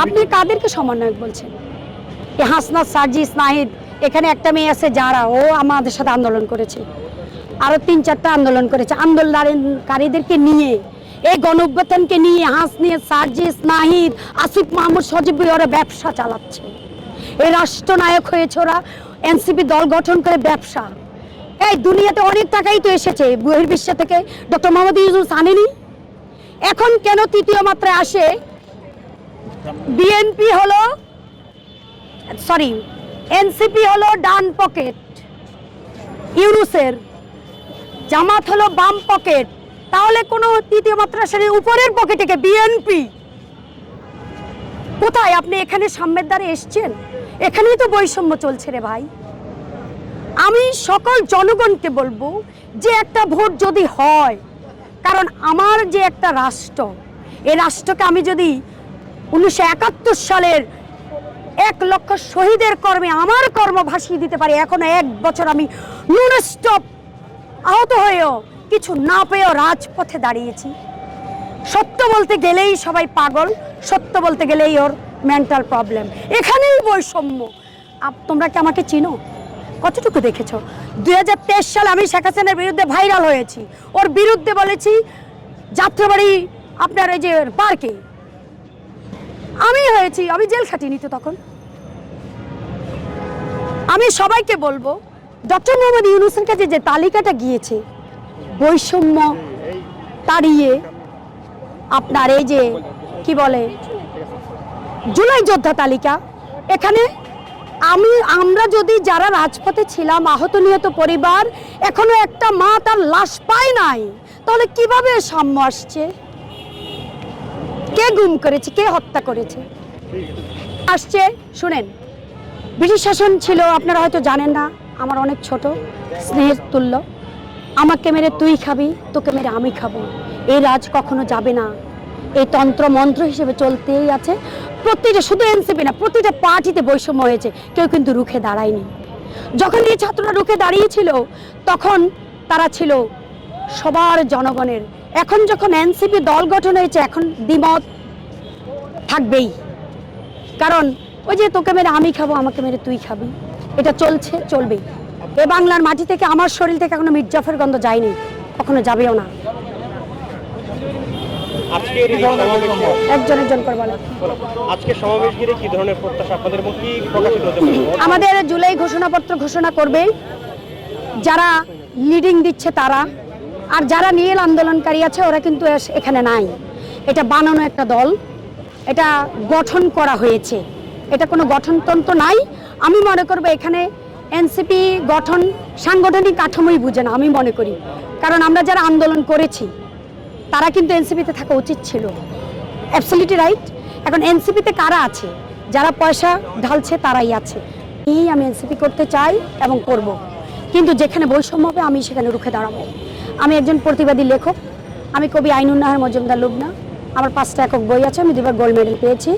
আপনি কাদেরকে সমন্বয়ক বলছেন? হাসনাত, সার্জিস, নাহিদ, এখানে একটা মেয়ে আছে যারা ও আমাদের সাথে আন্দোলন করেছে, আরো 3-4টা আন্দোলন করেছে। আন্দোলনকারীদেরকে নিয়ে, এই গণঅভ্যুত্থানকে নিয়ে হাসনাত, সার্জিস, নাহিদ, আসিফ মাহমুদ, সজীব ওরা ব্যবসা চালাচ্ছে। এই রাষ্ট্রনায়ক হয়েছে ওরা, এনসিপি দল গঠন করে ব্যবসা। এই দুনিয়াতে অনেক টাকাই তো এসেছে বহির্বিশ্ব থেকে, ডক্টর মোহাম্মদ ইউনূস আনেনি। এখন কেন তৃতীয় মাত্রায় আসে? বিএনপি হলো, সরি, এনসিপি হলো ডান পকেট ইউনূসের, জামাত হলো বাম পকেট। তাহলে কোনো তৃতীয় মাত্রা আসে উপরের পকেটে কে? বিএনপি। কোথায় আপনি এখানে সাম্যের দ্বারে এসছেন? এখানেই তো বৈষম্য চলছে রে ভাই। আমি সকল জনগণকে বলবো যে একটা ভোট যদি হয়, কারণ আমার যে একটা রাষ্ট্র, এই রাষ্ট্রকে আমি যদি 1971 সালের 1 লক্ষ শহীদের কর্মে আমার কর্ম ভাসিয়ে দিতে পারি, এখনো 1 বছর আমি নন স্টপ আহত হয়েও কিছু না পেয়েও রাজপথে দাঁড়িয়েছি। সত্য বলতে গেলেই সবাই পাগল, সত্য বলতে গেলেই ওর মেন্টাল প্রবলেম। এখানেই বৈষম্য। তোমরা কি আমাকে চিনো? কতটুকু দেখেছো? 2023 সালে আমি শেখ হাসিনার বিরুদ্ধে ভাইরাল হয়েছি, ওর বিরুদ্ধে বলেছি যাত্রাবাড়ি আপনার ওই যে পার্কে আমি হয়েছি, আমি জেল খাটিনি তো তখন। আমি সবাইকে বলবো ডক্টর মোহাম্মদ ইউনূসের কাছে যে তালিকাটা গিয়েছে বৈষম্য তাড়িয়ে, আপনার এই যে কি বলে জুলাই যোদ্ধা তালিকা, এখানে আমরা যদি যারা রাজপথে ছিলাম, আহত নিহত পরিবার, এখনো একটা মা তার লাশ পায় নাই, তাহলে কিভাবে সাম্য আসছে? কে গুম করেছে, কে হত্যা করেছে আসছে? শুনেন, ব্রিটিশ শাসন ছিল, আপনারা হয়তো জানেন না, আমার অনেক ছোট, স্নেহের তুল্য। আমাকে মেরে তুই খাবি, তোকে মেরে আমি খাবো, এই রাজ কখনো যাবে না। এই তন্ত্র মন্ত্র হিসেবে চলতেই আছে। প্রতিটা, শুধু এনসিপি না, প্রতিটা পার্টিতে বৈষম্য হয়েছে, কেউ কিন্তু রুখে দাঁড়ায়নি। যখন এই ছাত্ররা রুখে দাঁড়িয়েছিল তখন তারা ছিল সবার জনগণের। এখন যখন এনসিপি দল গঠন হয়েছে, এখন দ্বিমত থাকবেই, কারণ ওই যে তোকে মেরে আমি খাবো, আমাকে মেরে তুই খাবি, এটা চলছে, চলবেই। এ বাংলার মাটি থেকে আমার শরীর থেকে এখনো মির্জাফের গন্ধ যায়নি, কখনো যাবেও না। আমাদের জুলাই ঘোষণাপত্র ঘোষণা করবে যারা লিডিং দিচ্ছে তারা, আর যারা নীল আন্দোলনকারী আছে ওরা কিন্তু এখানে নাই। এটা বানানো একটা দল, এটা গঠন করা হয়েছে, এটা কোনো গঠনতন্ত্র নাই। আমি মনে করবো এখানে এনসিপি গঠন সাংগঠনিক কাঠামোই বুঝে না, আমি মনে করি। কারণ আমরা যারা আন্দোলন করেছি তারা কিন্তু এনসিপিতে থাকা উচিত ছিল, অ্যাবসলিউটলি রাইট। এখন এনসিপিতে কারা আছে? যারা পয়সা ঢালছে তারাই আছে। আমি এনসিপি করতে চাই এবং করব, কিন্তু যেখানে বৈষম্য হবে আমি সেখানে রুখে দাঁড়াবো। আমি একজন প্রতিবাদী লেখক, আমি কবি আইনুন নাহার মজুমদার লুবনা, আমার 5টা একক বই আছে, আমি 2বার গোল্ড মেডেল পেয়েছি।